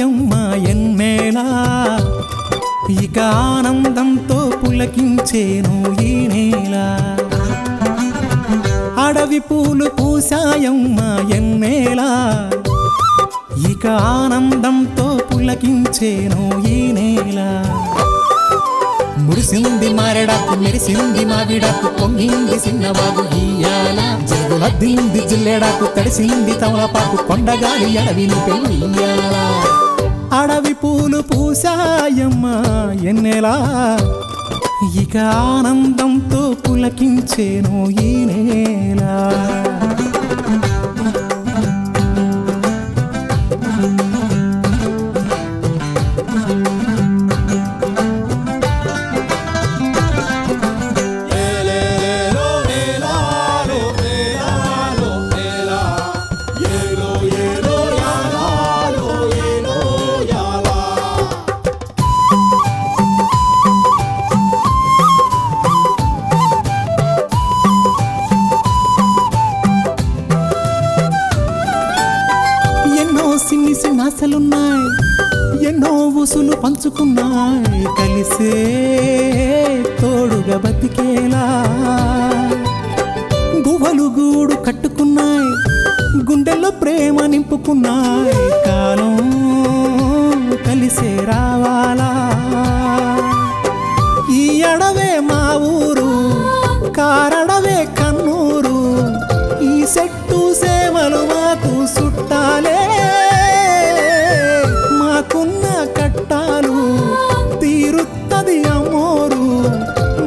పూసాయమ్మ ఎన్నేలా ఇక ఆనందంతో పులకించేను ఈ నేల అడవి పూలు పూసాయమ్మ ఎన్నేలా ఇక ఆనందంతో పులకించేను ఈ నేల మురిసింది మారెడాకు మెరిసింది మావిడాకు పొంగింది సిన్నవాగు ఇయ్యాల జగులద్దింది జిల్లెడాకు తడిసింది తమలపాకు కొండగాలి అడవిని పెళ్ళియ్యాల అడవి పూలు పూసాయమ్మ ఎన్నెలా ఇక ఆనందంతో పులకించేను ఈ నేల ఆశలున్నాయి ఎన్నో ఊసులు పంచుకున్నాయి కలిసే తోడుగా బతికేలా గువ్వలు గూడు కట్టుకున్నాయి గుండెల్లో ప్రేమ నింపుకున్నాయి కాలం కలిసే రావాలా ఈ అడవే మా ఊరు కారడవే కన్నూరు ఈ చెట్టు సేవలు మాకు చుట్టాలే మాకున్న కట్టాలు తీరుత్తది అమ్మోరు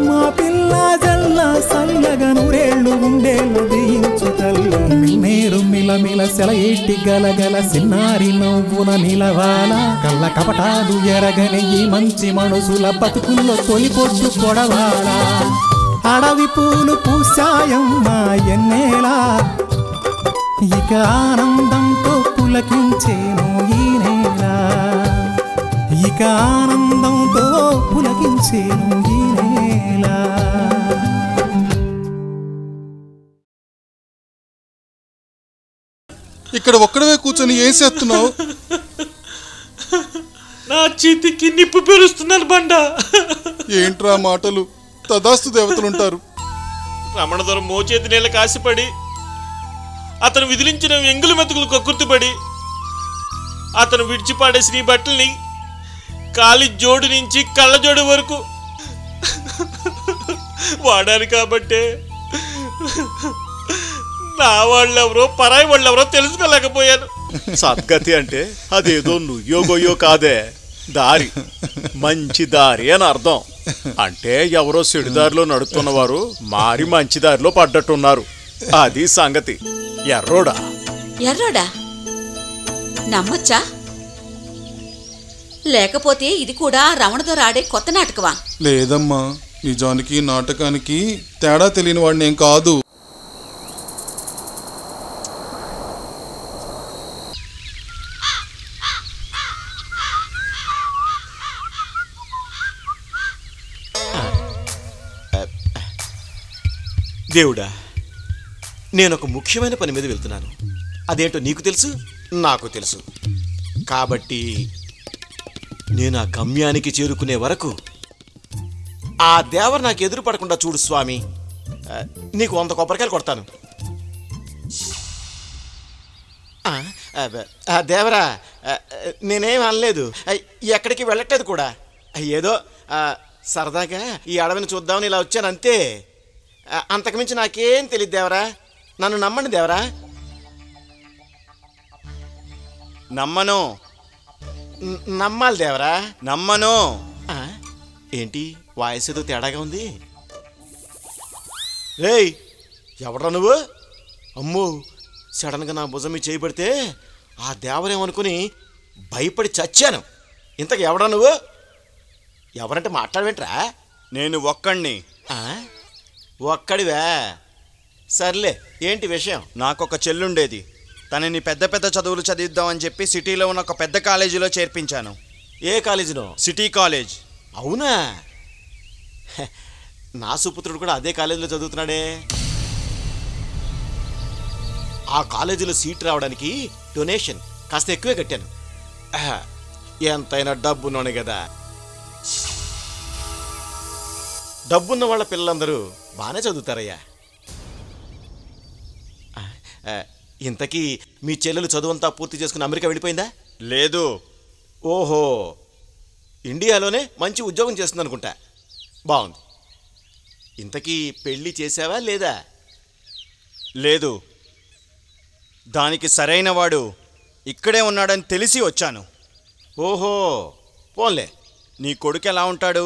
మా పిల్ల జల్ల సల్లగా నూరేళ్ళు ఉండేళ్ళు దీయించు తల్లి మీరు మిలమిల సెలయేటి గలగల సిన్నారి నవ్వున నిలవాల కళ్ళ కపటాలు ఎరగని ఈ మంచి మనసుల బతుకుల్లో తొలిపొట్టు పొడవాల అడవి పూలు పూసాయమ్మ ఎన్నేలా ఇక ఆనందంతో పులకించేను ఈ నేల ఇక ఆనందంతో పులకించేను ఈ నేల ఇక్కడ ఒక్కడవే కూర్చొని ఏం చేస్తున్నావు? నా చేతికి నిప్పు పేరుస్తున్నాను బండ. ఏంట్రా మాటలు? తదాస్తు దేవతలుంటారు. రమణధరం మోచేతి నీళ్ళ కాసిపడి అతను విదిలించిన ఎంగులు మెతుకులు కక్కుర్తిపడి అతను విడిచిపాడేసిన ఈ బట్టల్ని కాలి జోడు నుంచి కళ్ళ జోడు వరకు వాడాలి కాబట్టే నా వాళ్ళెవరో పరాయి వాళ్ళెవరో తెలుసుకోలేకపోయాను. సద్గతి అంటే అదేదో నుయ్యోగోయో కాదే, దారి, మంచి దారి అని అర్థం. అంటే ఎవరో చెడుదారిలో నడుస్తున్నవారు మారి మంచి దారిలో పడ్డట్టున్నారు. అది సంగతి. ఎర్రోడా ఎర్రోడా నమ్మొచ్చా? లేకపోతే ఇది కూడా రమణతో ఆడే కొత్త నాటకమా? లేదమ్మా, నిజానికి నాటకానికి తేడా తెలియని వాడిని ఏం కాదు. దేవుడా, నేనొక ముఖ్యమైన పని మీద వెళ్తున్నాను. అదేంటో నీకు తెలుసు, నాకు తెలుసు. కాబట్టి నేను ఆ గమ్యానికి చేరుకునే వరకు ఆ దేవర నాకు ఎదురు పడకుండా చూడు స్వామి. నీకు 100 కొబ్బరికాయలు కొడతాను. దేవరా, నేనేం అనలేదు, ఎక్కడికి వెళ్ళట్లేదు కూడా. ఏదో సరదాగా ఈ అడవిని చూద్దామని ఇలా వచ్చాను అంతే. అంతకుమించి నాకేం తెలియదు దేవరా. నన్ను నమ్మండి దేవరా. నమ్మను. నమ్మాలి దేవరా. నమ్మను. ఏంటి వాయిస్ ఏదో తేడాగా ఉంది? రేయ్, ఎవడ్రా నువ్వు? అమ్మో, సడన్గా నా భుజం మీద చేయబడితే ఆ దేవరేమనుకుని భయపడి చచ్చాను. ఇంతకు ఎవడా నువ్వు? ఎవరంటే మాట్లాడవేంట్రా? నేను ఒక్కడిని. ఒక్కడివే? సర్లే, ఏంటి విషయం? నాకొక చెల్లుండేది. తనని పెద్ద పెద్ద చదువులు చదివిద్దామని చెప్పి సిటీలో ఉన్న ఒక పెద్ద కాలేజీలో చేర్పించాను. ఏ కాలేజీలో? City college. అవునా? నా సుపుత్రుడు కూడా అదే కాలేజీలో చదువుతున్నాడే. ఆ కాలేజీలో సీట్ రావడానికి డొనేషన్ కాస్త ఎక్కువే కట్టాను. ఎంతైనా డబ్బున్నోనే కదా. డబ్బున్న వాళ్ళ పిల్లలందరూ బాగానే చదువుతారయ్యా. ఇంతకీ మీ చెల్లెలు చదువంతా పూర్తి చేసుకుని అమెరికా వెళ్ళిపోయిందా? లేదు. ఓహో, ఇండియాలోనే మంచి ఉద్యోగం చేస్తుంది అనుకుంటా. బాగుంది. ఇంతకీ పెళ్ళి చేసావా లేదా? లేదు. దానికి సరైన వాడు ఇక్కడే ఉన్నాడని తెలిసి వచ్చాను. ఓహో, పోన్లే. నీ కొడుకు ఎలా ఉంటాడు?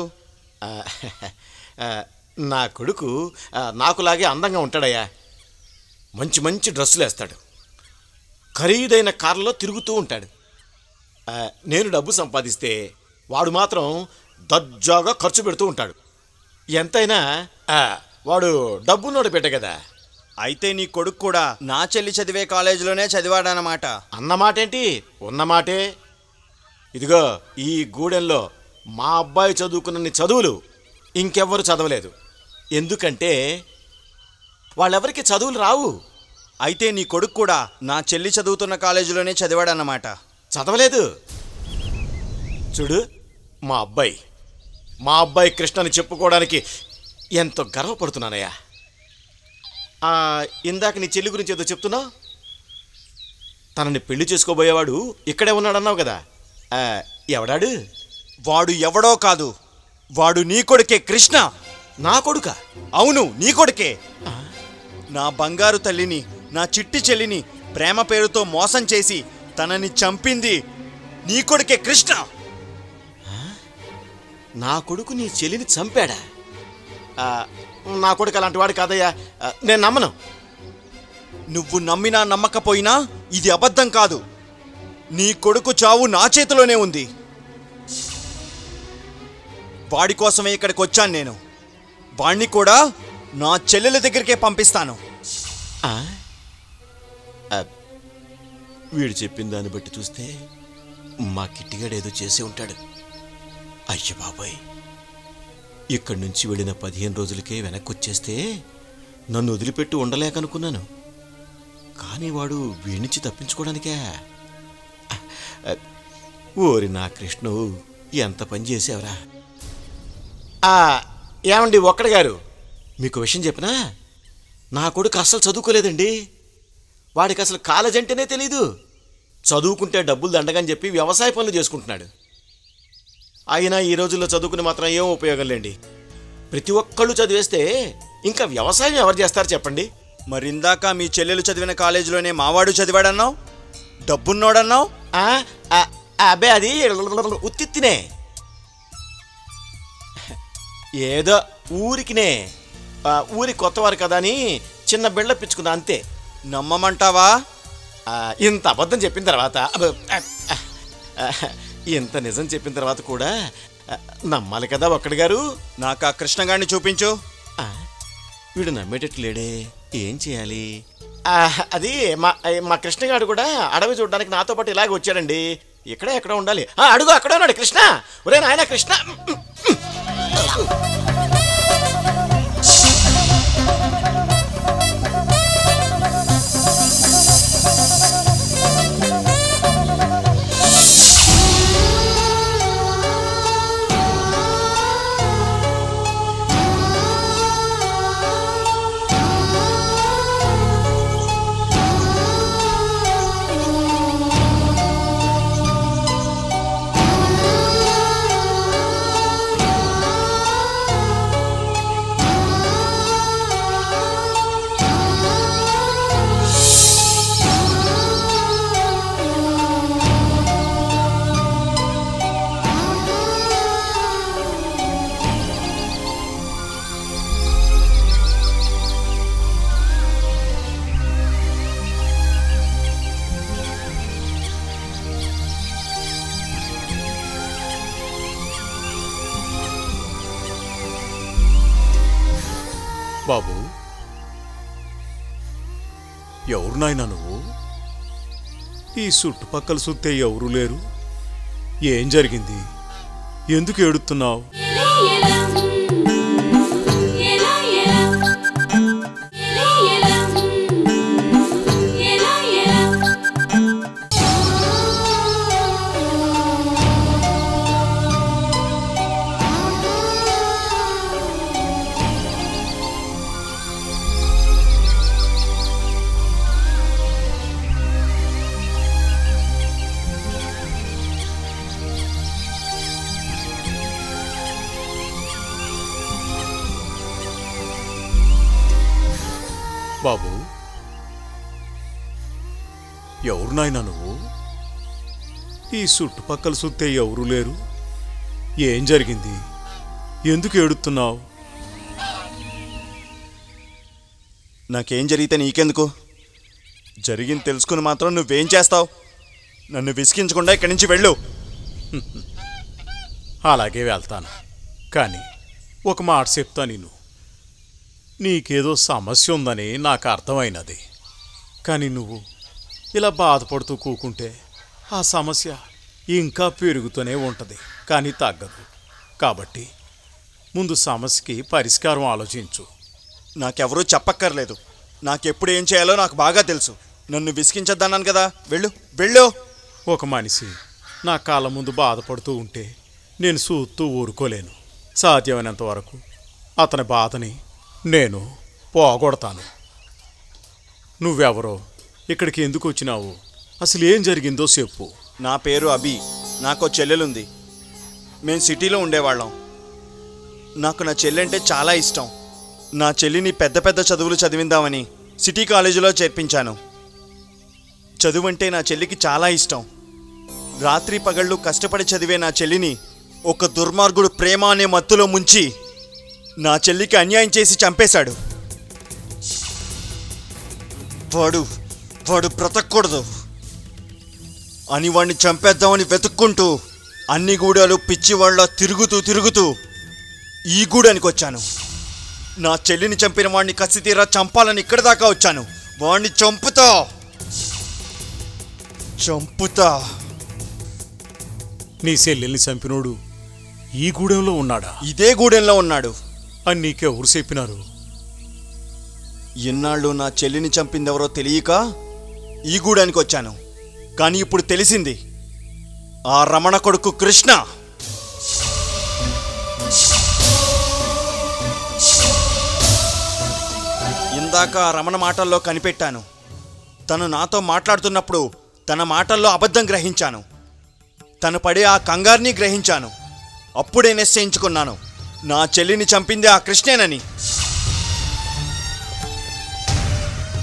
నా కొడుకు నాకులాగే అందంగా ఉంటాడయ్యా. మంచి మంచి డ్రెస్సులు వేస్తాడు, ఖరీదైన కార్లలో తిరుగుతూ ఉంటాడు. నేను డబ్బు సంపాదిస్తే వాడు మాత్రం దర్జాగా ఖర్చు పెడుతూ ఉంటాడు. ఎంతైనా వాడు డబ్బున్నోడు పెట్టే కదా. అయితే నీ కొడుకు కూడా నా చెల్లి చదివే కాలేజీలోనే చదివాడన్నమాట. అన్నమాటేంటి, ఉన్నమాటే. ఇదిగో ఈ గూడెంలో మా అబ్బాయి చదువుకున్నన్ని చదువులు ఇంకెవ్వరు చదవలేదు. ఎందుకంటే వాళ్ళెవరికి చదువులు రావు. అయితే నీ కొడుకు కూడా నా చెల్లి చదువుతున్న కాలేజీలోనే చదివాడన్నమాట. చదవలేదు. చూడు, మా అబ్బాయి కృష్ణని చెప్పుకోవడానికి ఎంతో గర్వపడుతున్నానయ్యా. ఇందాక నీ చెల్లి గురించి ఏదో చెప్తున్నావు. తనని పెళ్లి చేసుకోబోయేవాడు ఇక్కడే ఉన్నాడన్నావు కదా. ఎవడాడు? వాడు ఎవడో కాదు, వాడు నీ కొడుకే కృష్ణ. నా కొడుకా? అవును, నీ కొడుకే. నా బంగారు తల్లిని, నా చిట్టి చెల్లిని ప్రేమ పేరుతో మోసం చేసి తనని చంపింది నీ కొడుకే కృష్ణ. నా కొడుకు నీ చెల్లిని చంపాడా? నా కొడుకు అలాంటి వాడు కాదయ్యా, నేను నమ్మను. నువ్వు నమ్మినా నమ్మకపోయినా ఇది అబద్ధం కాదు. నీ కొడుకు చావు నా చేతిలోనే ఉంది. వాడి కోసమే ఇక్కడికి వచ్చాను నేను. వాణ్ణి కూడా నా చెల్లెల దగ్గరికే పంపిస్తాను. వీడు చెప్పిన దాన్ని బట్టి చూస్తే మా కిట్టిగాడు ఏదో చేసి ఉంటాడు. అయ్య బాబాయ్, ఇక్కడి నుంచి వెళ్ళిన 15 రోజులకే వెనక్కి వచ్చేస్తే నన్ను వదిలిపెట్టి ఉండలేకనుకున్నాను. కానీ వాడు వీణించి తప్పించుకోవడానికే. ఓరి నా కృష్ణు, ఎంత పని చేసావురా. ఏమండి ఒక్కడి గారు, మీకు విషయం చెప్పినా నా కొడుకు అస్సలు చదువుకోలేదండి. వాడికి అసలు కాలేజ్ అంటేనే తెలీదు. చదువుకుంటే డబ్బులు దండగని చెప్పి వ్యవసాయ పనులు చేసుకుంటున్నాడు. అయినా ఈ రోజుల్లో చదువుకుని మాత్రం ఏం ఉపయోగం లేండి. ప్రతి ఒక్కళ్ళు చదివేస్తే ఇంకా వ్యవసాయం ఎవరు చేస్తారు చెప్పండి. మరిందాక మీ చెల్లెలు చదివిన కాలేజీలోనే మావాడు చదివాడన్నావు, డబ్బున్నోడన్నావు. అబ్బే, అది ఉత్తినే, ఏదో ఊరికినే. ఊరి కొత్తవారు కదా అని చిన్న బిళ్ళ పిచ్చుకుందా అంతే. నమ్మమంటావా? ఇంత అబద్ధం చెప్పిన తర్వాత, ఇంత నిజం చెప్పిన తర్వాత కూడా నమ్మాలి కదా ఒక్కడి గారు. నాకు ఆ కృష్ణగాడిని చూపించు. వీడు నమ్మేటట్లు లేడే, ఏం చేయాలి? అది మా కృష్ణగాడు కూడా అడవి చూడడానికి నాతో పాటు ఇలాగే వచ్చాడండి. ఇక్కడే ఎక్కడ ఉండాలి. అడుగు, అక్కడ ఉన్నాడు కృష్ణ. ఒరే నాయన కృష్ణ. బాబు, ఎవరు నాయనా నువ్వు? ఈ చుట్టుపక్కల చూస్తే ఎవరు లేరు. ఏం జరిగింది? ఎందుకు ఏడుస్తున్నావు? బాబు, ఎవరు నాయనా నువ్వు? ఈ చుట్టుపక్కల చూస్తే ఎవరు లేరు. ఏం జరిగింది? ఎందుకు ఏడుస్తున్నావు? నాకేం జరిగితే నీకెందుకు? జరిగింది తెలుసుకుని మాత్రం నువ్వేం చేస్తావు? నన్ను విసిగించకుండా ఇక్కడి నుంచి వెళ్ళు. అలాగే వెళ్తాను. కానీ ఒక మాట చెప్తా, నీకేదో సమస్య ఉందని నాకు అర్థమైనది. కానీ నువ్వు ఇలా బాధపడుతూ కూకుంటే ఆ సమస్య ఇంకా పెరుగుతూనే ఉంటుంది, కానీ తగ్గదు. కాబట్టి ముందు సమస్యకి పరిష్కారం ఆలోచించు. నాకెవరూ చెప్పక్కర్లేదు. నాకెప్పుడు ఏం చేయాలో నాకు బాగా తెలుసు. నన్ను విసిగించద్దన్నాను కదా, వెళ్ళు వెళ్ళు. ఒక మనిషి నా కాళ్ళ ముందు బాధపడుతూ ఉంటే నేను చూస్తూ ఊరుకోలేను. సాధ్యమైనంత వరకు అతని బాధని నేను పోగొడతాను. నువ్వెవరో, ఇక్కడికి ఎందుకు వచ్చినావు, అసలు ఏం జరిగిందో చెప్పు. నా పేరు అభి. నాకు చెల్లెలుంది. మేము సిటీలో ఉండేవాళ్ళం. నాకు నా చెల్లెంటే చాలా ఇష్టం. నా చెల్లిని పెద్ద పెద్ద చదువులు చదివిందామని సిటీ కాలేజీలో చేర్పించాను. చదువంటే నా చెల్లికి చాలా ఇష్టం. రాత్రి పగళ్ళు కష్టపడి చదివే నా చెల్లిని ఒక దుర్మార్గుడు ప్రేమ అనే మత్తులో ముంచి నా చెల్లికి అన్యాయం చేసి చంపేశాడు. వాడు బ్రతకూడదు అని వాడిని చంపేద్దామని వెతుక్కుంటూ అన్ని గూడాలు పిచ్చివాళ్ళ తిరుగుతూ ఈ గూడానికి వచ్చాను. నా చెల్లిని చంపిన వాడిని కసి తీరా చంపాలని ఇక్కడి దాకా వచ్చాను. వాడిని చంపుతా. నీ చెల్లెల్ని చంపినోడు ఈ గూడెంలో ఉన్నాడా? ఇదే గూడెంలో ఉన్నాడు అని నీకెవరు చెప్పినారు? ఎన్నాళ్ళు నా చెల్లిని చంపిందెవరో తెలియక ఈ గూడానికి వచ్చాను. కానీ ఇప్పుడు తెలిసింది, ఆ రమణ కొడుకు కృష్ణ. ఇందాక ఆ రమణ మాటల్లో కనిపెట్టాను. తను నాతో మాట్లాడుతున్నప్పుడు తన మాటల్లో అబద్ధం గ్రహించాను. తను పడే ఆ కంగారుని గ్రహించాను. అప్పుడే నిశ్చయించుకున్నాను, నా చెల్లిని చంపింది ఆ కృష్ణేనని.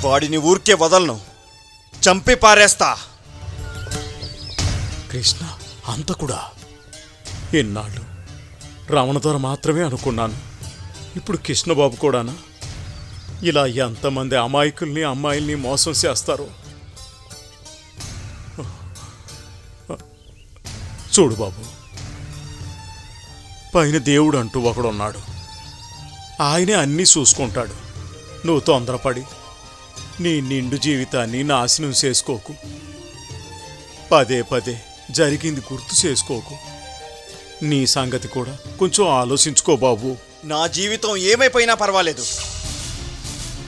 వాడిని ఊరికే వదలను, చంపి పారేస్తా. కృష్ణ హంతకుడా? ఎన్నాళ్ళు రమణధర మాత్రమే అనుకున్నాను. ఇప్పుడు కృష్ణబాబు కూడానా? ఇలా ఎంతమంది అమాయకుల్ని అమ్మాయిల్ని మోసం చేస్తారో. చూడు బాబు, పైన దేవుడు అంటూ ఒకడున్నాడు. ఆయనే అన్నీ చూసుకుంటాడు. నువ్వు తొందరపడి నీ నిండు జీవితాన్ని నాశనం చేసుకోకు. పదే పదే జరిగింది గుర్తు చేసుకోకు. నీ సంగతి కూడా కొంచెం ఆలోచించుకో బాబు. నా జీవితం ఏమైపోయినా పర్వాలేదు,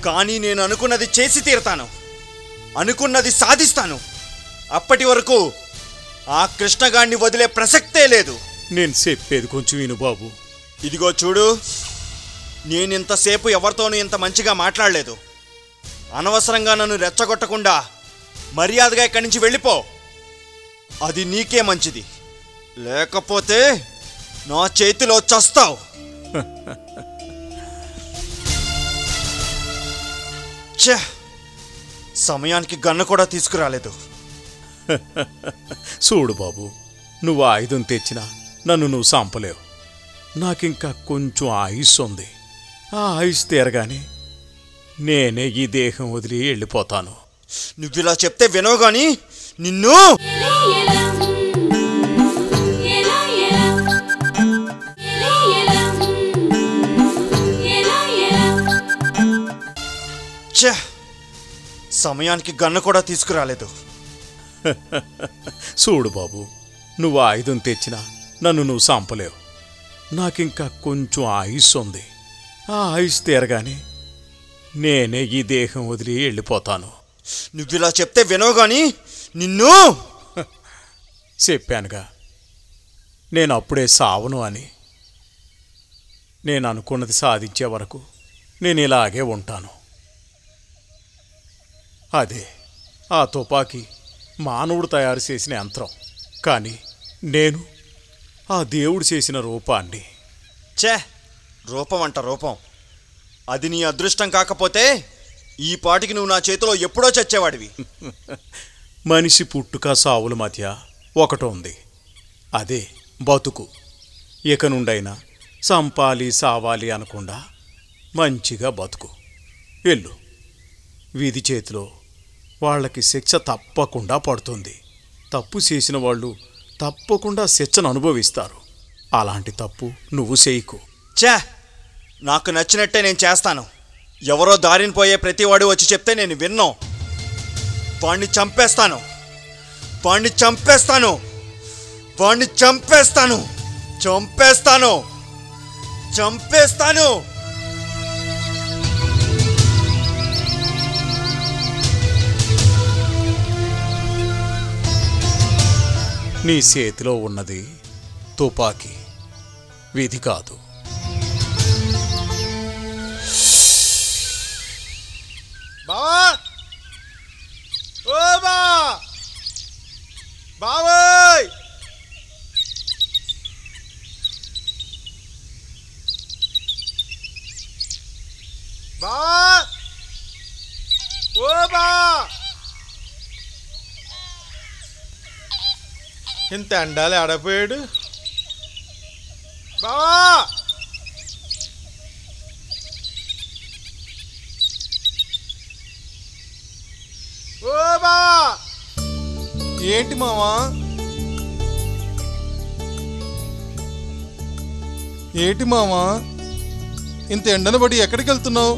కానీ నేను అనుకున్నది చేసి తీరుతాను. అనుకున్నది సాధిస్తాను. అప్పటి వరకు ఆ కృష్ణగాడిని వదిలే ప్రసక్తే లేదు. నేను చెప్పేది కొంచెం విను బాబు. ఇదిగో చూడు, నేనింతసేపు ఎవరితోనూ ఇంత మంచిగా మాట్లాడలేదు. అనవసరంగా నన్ను రెచ్చగొట్టకుండా మర్యాదగా ఇక్కడి నుంచి వెళ్ళిపో. అది నీకే మంచిది. లేకపోతే నా చేతిలో చస్తావు. సమయానికి గన్ను కూడా తీసుకురాలేదు. చూడు బాబు, నువ్వు ఆయుధం తెచ్చినా నన్ను నువ్వు చంపలేవు. నాకింకా కొంచెం ఆయుష్ ఉంది. ఆ ఆయుష్ తీరగానే నేనే ఈ దేహం వదిలి వెళ్ళిపోతాను. నువ్విలా చెప్తే వినవు గాని నిన్ను. సమయానికి గన్ను కూడా తీసుకురాలేదు. చూడు బాబు, నువ్వు ఆయుధం తెచ్చినా నన్ను నువ్వు చంపలేవు. నాకింకా కొంచెం ఆయుష్ ఉంది. ఆ ఆయుష్ తీరగానే నేనే ఈ దేహం వదిలి వెళ్ళిపోతాను. నువ్విలా చెప్తే వినవు గాని నిన్ను. చెప్పానుగా, నేను అప్పుడే సావను అని. నేను అనుకున్నది సాధించే వరకు నేను ఇలాగే ఉంటాను. అదే ఆ తుపాకీ మానవుడు తయారు చేసిన యంత్రం, కానీ నేను ఆ దేవుడు చేసిన రూపాన్ని. రూపం అంట రూపం. అది నీ అదృష్టం కాకపోతే ఈ పాటికి నువ్వు నా చేతిలో ఎప్పుడో చచ్చేవాడివి. మనిషి పుట్టుక సావుల మధ్య ఒకటి ఉంది, అదే బతుకు. ఇక నుండైనా సంపాలి సావాలి అనకుండా మంచిగా బతుకు. వెళ్ళు, వీధి చేతిలో వాళ్ళకి శిక్ష తప్పకుండా పడుతుంది. తప్పు చేసిన వాళ్ళు తప్పకుండా శిక్షను అనుభవిస్తారు. అలాంటి తప్పు నువ్వు చేయకు. ఛే, నాకు నచ్చినట్టే నేను చేస్తాను. ఎవరో దారిని పోయే ప్రతివాడు వచ్చి చెప్తే నేను విన్నాం. వాణ్ణి చంపేస్తాను, వాణ్ణి చంపేస్తాను, వాణ్ణి చంపేస్తాను, చంపేస్తాను, చంపేస్తాను. నీ చేతిలో ఉన్నది తుపాకీ, విధి కాదు. బావా, ఓ బా, బావోయ్, బావా, ఓ బా. ఇంత ఎండాలి ఆడపోయాడు. బావా, ఓ బా. ఏంటి మావా? ఏంటి మావా, ఇంత ఎండను పడి ఎక్కడికి వెళ్తున్నావు?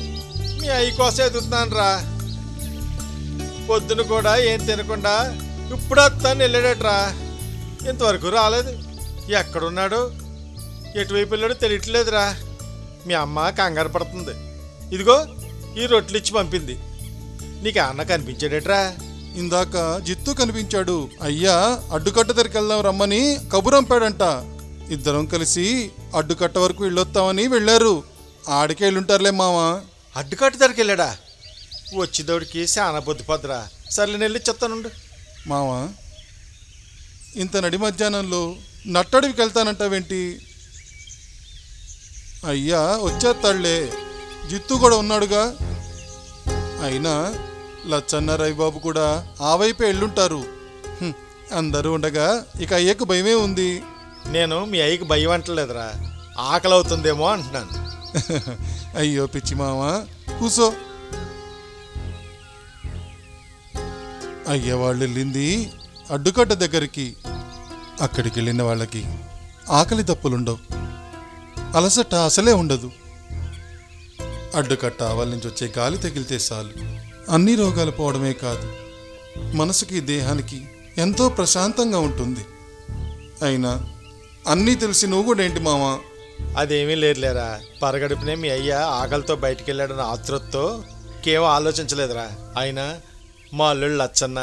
మీ అయ్యి కోసం ఎదుగుతున్నాను రా. పొద్దున కూడా ఏం తినకుండా ఇప్పుడు వస్తాను వెళ్ళాడట్రా. ఇంతవరకు రాలేదు. ఎక్కడున్నాడు, ఎటువైపు వెళ్ళాడో తెలియట్లేదురా. మీ అమ్మ కంగారు పడుతుంది. ఇదిగో ఈ రొట్టెలు ఇచ్చి పంపింది. నీకు అన్న కనిపించాడేట్రా? ఇందాక జిత్తు కనిపించాడు. అయ్యా అడ్డుకట్ట దగ్గరికి వెళ్దాం రమ్మని కబురంపాడంట. ఇద్దరం కలిసి అడ్డుకట్ట వరకు వెళ్ళొస్తామని వెళ్ళారు. ఆడికే వెళ్ళుంటారులే మావా. అడ్డుకట్ట దగ్గరికి వెళ్ళాడా? వచ్చిదోడికి చాలా పొద్దుపద్దురా. సర్లే నెల్లి చెప్తానుండు. మావా, ఇంత నడి మధ్యాహ్నంలో నట్టడికి వెళ్తానంటావేంటి? అయ్యా వచ్చేస్తాడులే, జిత్తు కూడా ఉన్నాడుగా. అయినా లచ్చన్న రవిబాబు కూడా ఆ వైపే వెళ్ళుంటారు. అందరూ ఉండగా ఇక అయ్యకు భయమే ఉంది. నేను మీ అయ్యకి భయం అంటలేదురా, ఆకలి అవుతుందేమో అంటున్నాను. అయ్యో పిచ్చి మావా, కూసో. అయ్య వాళ్ళు వెళ్ళింది అడ్డుకట్ట దగ్గరికి. అక్కడికి వెళ్ళిన వాళ్ళకి ఆకలి తప్పులుండవు, అలసట అసలే ఉండదు. అడ్డుకట్ట ఆవల నుంచి వచ్చే గాలి తగిలితే చాలు అన్ని రోగాలు పోవడమే కాదు, మనసుకి దేహానికి ఎంతో ప్రశాంతంగా ఉంటుంది. అయినా అన్నీ తెలిసి నువ్వు కూడా ఏంటి మావా? అదేమీ లేదులేరా. పరగడుపునే మీ అయ్య ఆకలితో బయటికి వెళ్ళాడన్న ఆతృతతో ఇంకేమో ఆలోచించలేదురా. అయినా మా అల్లుళ్ళు లచ్చన్న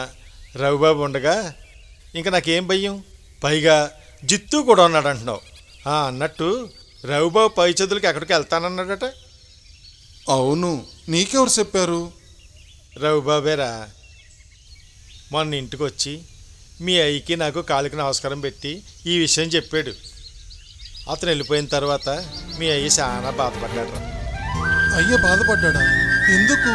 రవిబాబు ఉండగా ఇంకా నాకేం భయం? పైగా జిత్తు కూడా ఉన్నాడు అంటున్నావు. అన్నట్టు రవిబాబు పై చదువులకి ఎక్కడికి వెళ్తానన్నాడట. అవును, నీకెవరు చెప్పారు? రవిబాబేరా. మొన్న ఇంటికి వచ్చి మీ అయ్యకి నాకు కాలికి నమస్కారం పెట్టి ఈ విషయం చెప్పాడు. అతను వెళ్ళిపోయిన తర్వాత మీ అయ్య చాలా బాధపడ్డాడు. అయ్య బాధపడ్డా? ఎందుకు?